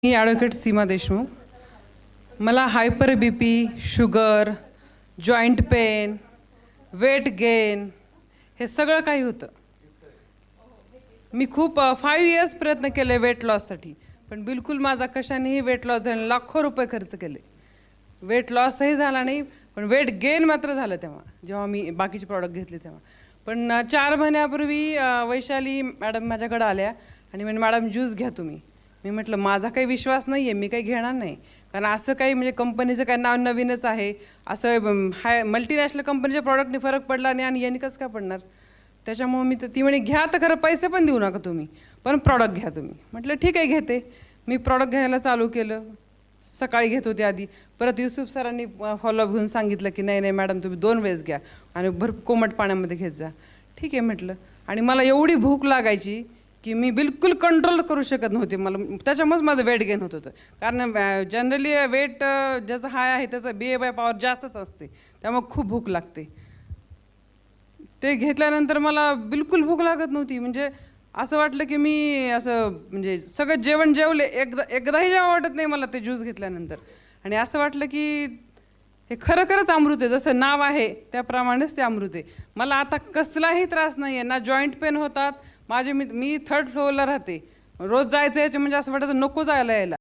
मी advocate Seema Deshmukh. मला hyper BP, sugar, joint pain, weight gain हे सगळं काही होतं। मी खूप 5 इयर्स प्रयत्न केले वेट लॉससाठी, पण बिलकुल माझा कशानेही वेट लॉस झाला। लाखो रुपये खर्च केले, वेट लॉसही झाला नाही, पण वेट गेन मात्र झालं तेव्हा जेव्हा मी बाकीचे प्रॉडक्ट घेतले तेव्हा। पण 4 महिन्यापूर्वी वैशाली मॅडम माझ्याकडे आल्या आणि म्हणे मॅडम ज्यूस घ्या तुम्ही। मी म्हटलं माझा काही विश्वास नाही आहे, मी काही घेणार नाही, कारण असं काही म्हणजे कंपनीचं काही नाव नवीनच आहे, असं मल्टीनॅशनल कंपनीच्या प्रॉडक्टने फरक पडला नाही आणि यांनी कसं काय पडणार। त्याच्यामुळे मी ती म्हणे घ्या तर खरं, पैसे पण देऊ नका तुम्ही, पण प्रॉडक्ट घ्या तुम्ही। म्हटलं ठीक आहे घेते। मी प्रॉडक्ट घ्यायला चालू केलं। सकाळी घेत होते आधी, परत युसुफ सरांनी फॉलोअप घेऊन सांगितलं की नाही नाही मॅडम तुम्ही 2 वेळेस घ्या आणि भरपूर कोमट पाण्यामध्ये घेत जा। ठीक आहे म्हटलं, आणि मला एवढी भूक लागायची की मी बिलकुल कंट्रोल करू शकत नव्हते। मला त्याच्यामुळेच माझं वेट गेन होत होतं, कारण जनरली वेट ज्याचं हाय आहे त्याचं BA पॉवर जास्तच असते, त्यामुळे खूप भूक लागते। ते घेतल्यानंतर मला बिलकुल भूक लागत नव्हती, म्हणजे असं वाटलं की मी असं म्हणजे सगळं जेवण जेवले, एकदाही जेव्हा वाटत नाही मला ते ज्यूस घेतल्यानंतर। आणि असं वाटलं की हे खरंच अमृत आहे, जसं नाव आहे त्याप्रमाणेच ते अमृत आहे। मला आता कसलाही त्रास नाही आहे, ना जॉईंट पेन होतात माझे। मी 3rd फ्लोअरला राहते, रोज जायचं याचे म्हणजे असं वाटतं नको जायला यायला।